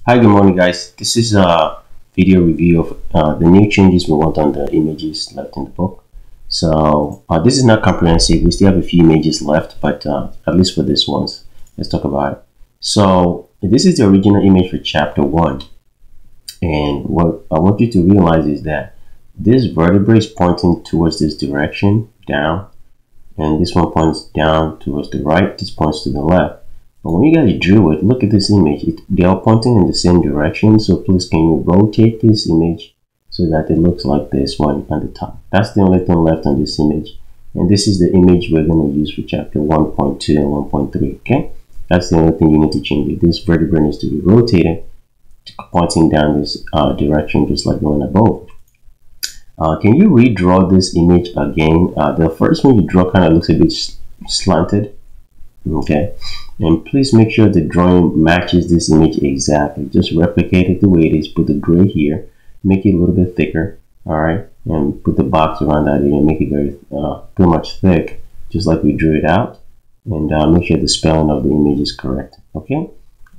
Hi, good morning guys. This is a video review of the new changes we want on the images left in the book. So this is not comprehensive. We still have a few images left, but at least for this ones, let's talk about it. So this is the original image for chapter 1. And what I want you to realize is that this vertebrae is pointing towards this direction, down. And this one points down towards the right. This points to the left. But when you guys drew it, look at this image. They are pointing in the same direction. So please, can you rotate this image so that it looks like this one on the top? That's the only thing left on this image. And this is the image we're going to use for chapter 1.2 and 1.3. Okay, that's the only thing you need to change. This vertebrae needs to be rotated, pointing down this direction, just like the one above. Can you redraw this image again? The first one you draw kind of looks a bit slanted. Okay, and please make sure the drawing matches this image exactly. Just replicate it the way it is. Put the gray here, make it a little bit thicker. All right, and put the box around that area, make it very pretty much thick, just like we drew it out. And make sure the spelling of the image is correct. Okay,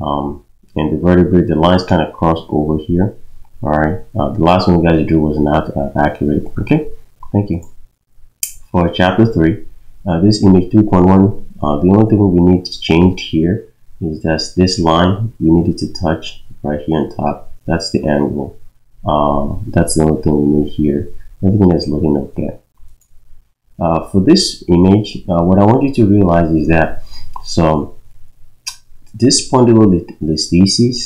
and the vertebrae, the lines kind of cross over here. All right, the last one you guys drew was not accurate. Okay, thank you. For chapter 3, this image 3.1, the only thing we need to change here is that this line, we needed to touch right here on top. That's the angle. That's the only thing we need here. Everything is looking okay. For this image, what I want you to realize is that, so this spondylolisthesis,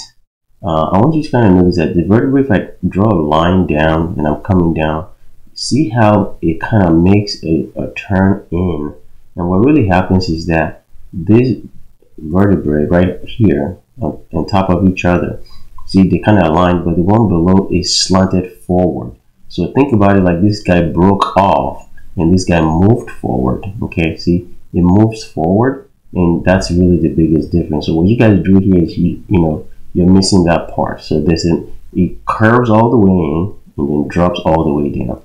I want you to kind of notice that the vertebrae, if I draw a line down and I'm coming down, see how it kind of makes a turn in. And what really happens is that this vertebrae right here on top of each other, see, they kind of align, but the one below is slanted forward. So think about it like this guy broke off and this guy moved forward. Okay, see, it moves forward, and that's really the biggest difference. So what you guys do here is you're missing that part. So it curves all the way in and then drops all the way down.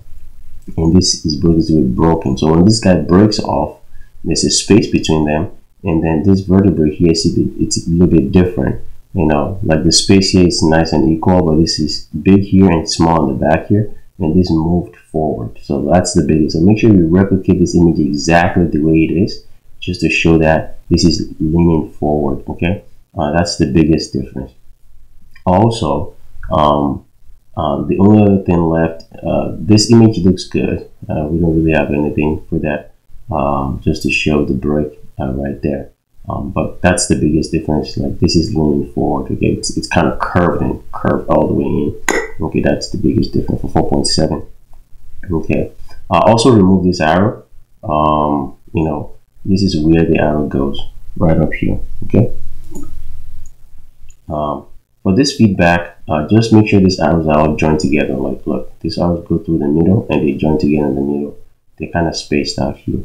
And this is broken. So when this guy breaks off, there's a space between them, and then this vertebrae here, see, it's a little bit different. Like the space here is nice and equal, but this is big here and small in the back here, and this moved forward. So that's the biggest. So make sure you replicate this image exactly the way it is, just to show that this is leaning forward. Okay, that's the biggest difference. Also, the only other thing left, this image looks good. We don't really have anything for that, just to show the break right there. But that's the biggest difference. Like, this is leaning forward. Okay, it's kind of curved all the way in. Okay, that's the biggest difference for 4.7. Okay, also remove this arrow. This is where the arrow goes, right up here. Okay. For this feedback, just make sure these arrows are all joined together. Like, look, these arrows go through the middle and they join together in the middle. They're kind of spaced out here.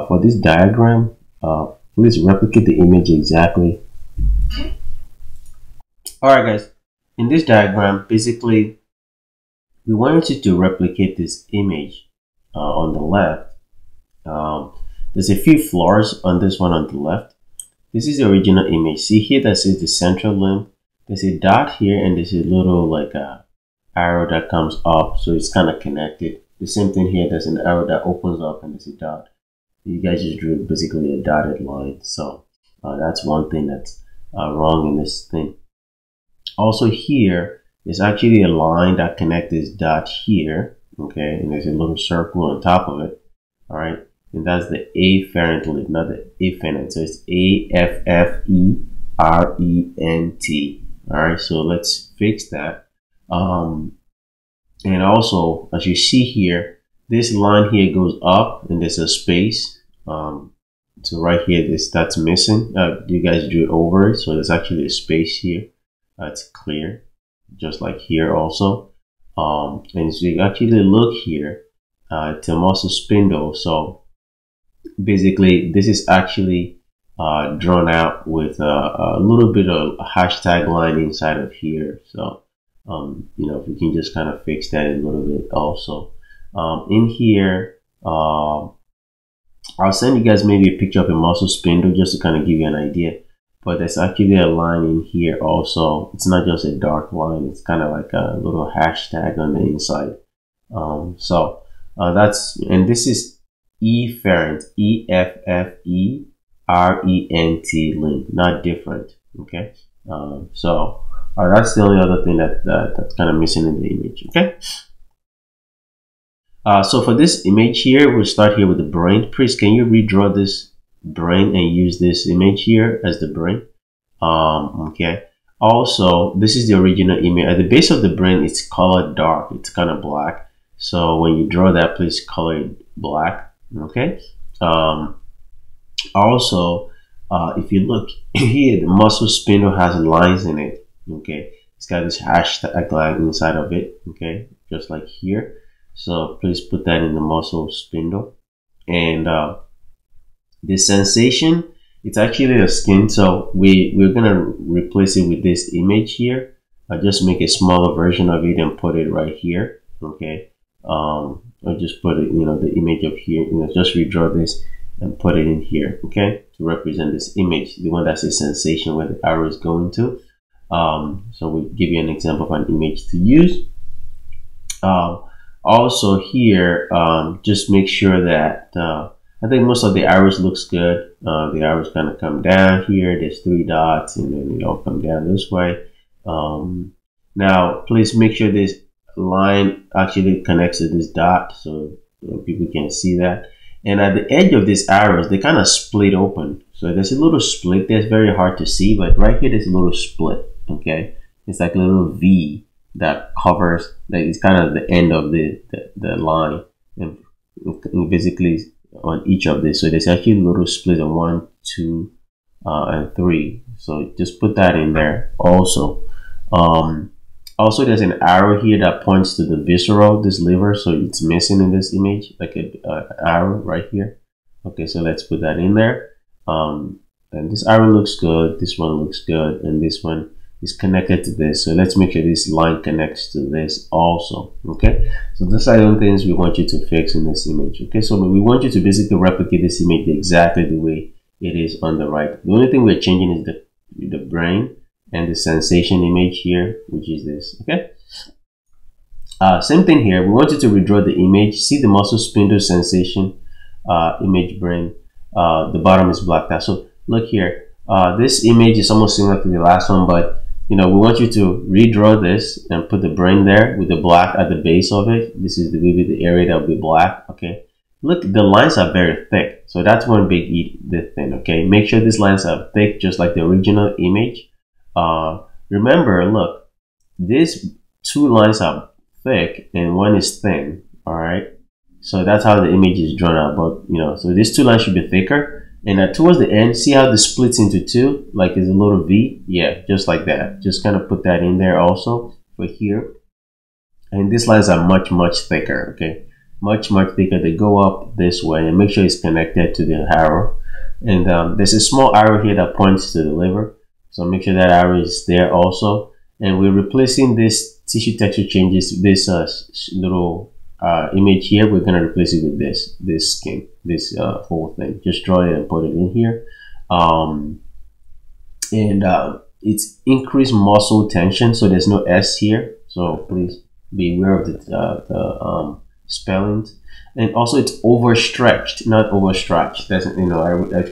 For this diagram, please replicate the image exactly. Alright guys, in this diagram, basically, we wanted you to replicate this image on the left. There's a few flaws on this one on the left. This is the original image. See here that says the central limb. There's a dot here and there's a little like a arrow that comes up, so it's kind of connected. The same thing here, there's an arrow that opens up and there's a dot. You guys just drew basically a dotted line. So that's one thing that's wrong in this thing. Also here, there's actually a line that connects this dot here. Okay, and there's a little circle on top of it. All right. And that's the afferent lip, not the afferent. So it's AFFERENT. All right, so let's fix that. And also, as you see here, this line here goes up, and there's a space. So right here, that's missing. You guys drew over it, so there's actually a space here. That's clear, just like here also. And so you actually look here, it's a muscle spindle. So basically, this is actually drawn out with a little bit of a hashtag line inside of here. So, if we can just kind of fix that a little bit also. In here, I'll send you guys maybe a picture of a muscle spindle just to kind of give you an idea. but there's actually a line in here also. It's not just a dark line, it's kind of like a little hashtag on the inside. That's, and this is efferent, EFFERENT link, not different. Okay, that's the only other thing that's kind of missing in the image. Okay, so for this image here, we'll start here with the brain. Please, can you redraw this brain and use this image here as the brain? Okay. Also, this is the original image. At the base of the brain, it's colored dark. It's kind of black. So when you draw that, please color it black. Okay. Also, if you look here, the muscle spindle has lines in it. Okay. It's got this hashtag line inside of it. Okay. Just like here. So please put that in the muscle spindle. And the sensation, it's actually the skin. So we're going to replace it with this image here. I'll just make a smaller version of it and put it right here. Okay. I'll just put it, the image of here, just redraw this and put it in here. Okay. To represent this image, the one that's a sensation where the arrow is going to. So we'll give you an example of an image to use. Also here, just make sure that I think most of the arrows looks good. The arrows kind of come down here. There's 3 dots, and then they all come down this way. Now, please make sure this line actually connects to this dot, so people can see that. And at the edge of these arrows, they kind of split open. So there's a little split that's very hard to see, but right here there's a little split. Okay, it's like a little V that covers, like it's kind of the end of the line, and basically on each of this. So there's actually a little split on 1, 2, and 3. So just put that in there also. Also, there's an arrow here that points to the visceral, this liver, so it's missing in this image, like an arrow right here. Okay, so let's put that in there. And this arrow looks good, this one looks good, and this one is connected to this. So let's make sure this line connects to this also. Okay, so those are the things we want you to fix in this image. Okay, so we want you to basically replicate this image exactly the way it is on the right. The only thing we're changing is the brain and the sensation image here, which is this. Okay, same thing here. We want you to redraw the image. See the muscle spindle sensation image brain. The bottom is blacked out. So look here, this image is almost similar to the last one, but we want you to redraw this and put the brain there with the black at the base of it. This is maybe the area that will be black. Okay, look, the lines are very thick, so that's one big thing. Okay, make sure these lines are thick, just like the original image. Remember, look, these 2 lines are thick and 1 is thin. All right, so that's how the image is drawn out. But so these 2 lines should be thicker. And towards the end, see how this splits into 2, like it's a little V? Yeah, just like that. Just kind of put that in there also for here. And these lines are much thicker. Okay, much thicker. They go up this way, and make sure it's connected to the arrow. And there's a small arrow here that points to the liver, so make sure that arrow is there also. And we're replacing this tissue texture changes, this little image here. We're going to replace it with this skin, this whole thing. Just draw it and put it in here. It's increased muscle tension, so there's no S here, so please be aware of the spellings. And also it's overstretched, not overstretched. That's, I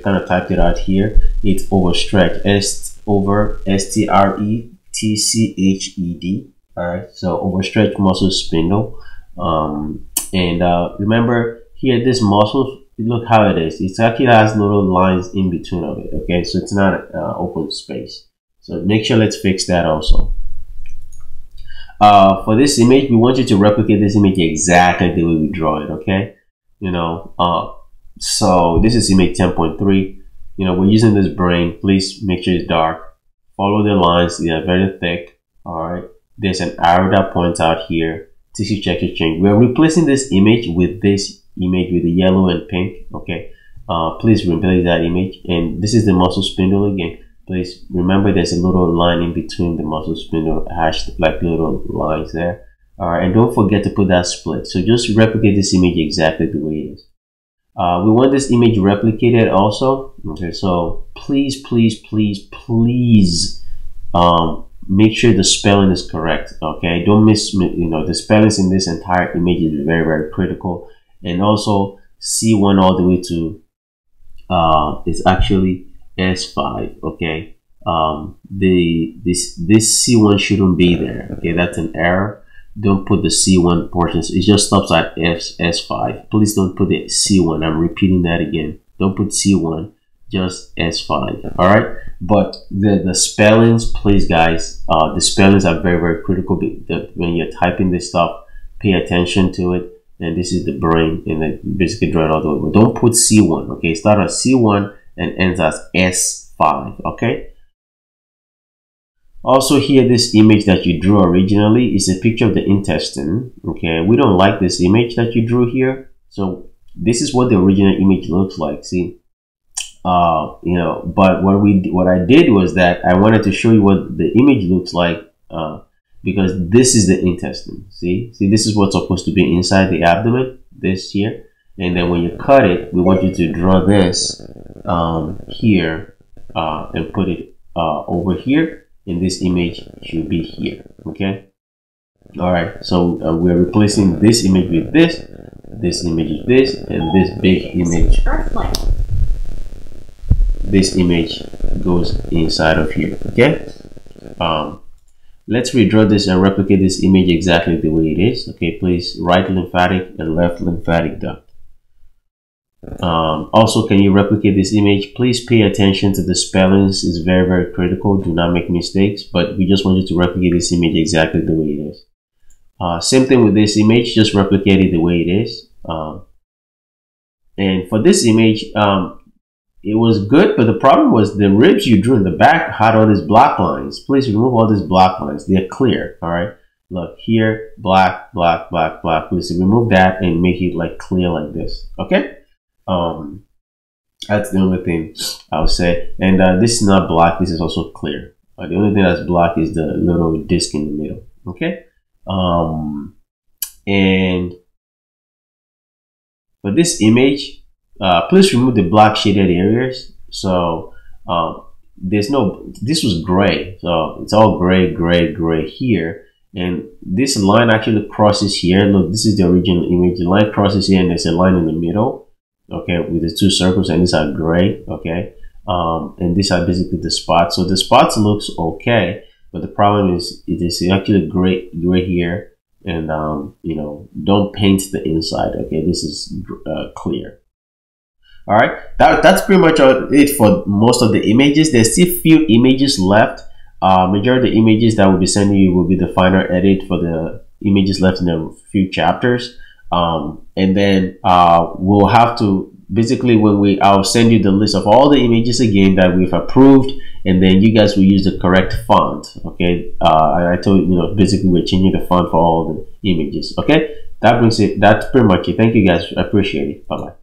kind of typed it out here. It's overstretched, STRETCHED. All right, so overstretched muscle spindle. Remember here, this muscle, look how it is. It actually has little lines in between of it. Okay, so it's not open space. So make sure, let's fix that also. For this image, we want you to replicate this image exactly the way we draw it. Okay, so this is image 10.3. We're using this brain. Please make sure it's dark. Follow the lines; they are very thick. All right. There's an arrow that points out here. Tissue texture change. We're replacing this image with this image with the yellow and pink. Okay, please replace that image. And this is the muscle spindle again. Please remember there's a little line in between the muscle spindle, hashed like little lines there. All right, and don't forget to put that split. So just replicate this image exactly the way it is. We want this image replicated also. Okay, so please make sure the spelling is correct. Okay, don't miss, the spellings in this entire image is very critical. And also C1 all the way to is actually S5. Okay, this C1 shouldn't be there. Okay, that's an error. Don't put the C1 portions. It just stops at S5. Please don't put the C1. I'm repeating that again. Don't put C1, just S5. All right. But the spellings, please, guys. The spellings are very critical. When you're typing this stuff, pay attention to it. And this is the brain, and then basically draw it all the way. But don't put C1. Okay. Start at C1 and ends as S5. Okay. Also here, this image that you drew originally is a picture of the intestine. Okay, we don't like this image that you drew here. So this is what the original image looks like. See, but what I did was that I wanted to show you what the image looks like because this is the intestine. See, this is what's supposed to be inside the abdomen, this here. And then when you cut it, we want you to draw this here and put it over here. And this image should be here. Okay. All right. So we're replacing this image with this image with this, and this big image. This image goes inside of here. Okay. Let's redraw this and replicate this image exactly the way it is. Okay. Please, right lymphatic and left lymphatic duct. Also, can you replicate this image? Please pay attention to the spellings. It's very critical. Do not make mistakes, but we just want you to replicate this image exactly the way it is. Same thing with this image, just replicate it the way it is. And for this image, it was good, but the problem was the ribs you drew in the back had all these black lines. Please remove all these black lines. They're clear. All right, look here, black. Please remove that and make it like clear like this. Okay. That's the only thing I would say. And this is not black. This is also clear. The only thing that's black is the little disc in the middle. Okay. And for this image, please remove the black shaded areas. So this was gray. So it's all gray here. And this line actually crosses here. Look, this is the original image. The line crosses here and there's a line in the middle. Okay, with the two circles, and these are gray. Okay, and these are basically the spots. So the spots looks okay, but the problem is it is actually gray here, and don't paint the inside. Okay, this is clear. All right, that's pretty much it for most of the images. There's still few images left. Majority of the images that will be sending you will be the final edit for the images left in a few chapters. And then we'll have to basically I'll send you the list of all the images again that we've approved, and then you guys will use the correct font. Okay, I told you, basically we're changing the font for all the images. Okay, that's pretty much it. Thank you guys, I appreciate it. Bye bye.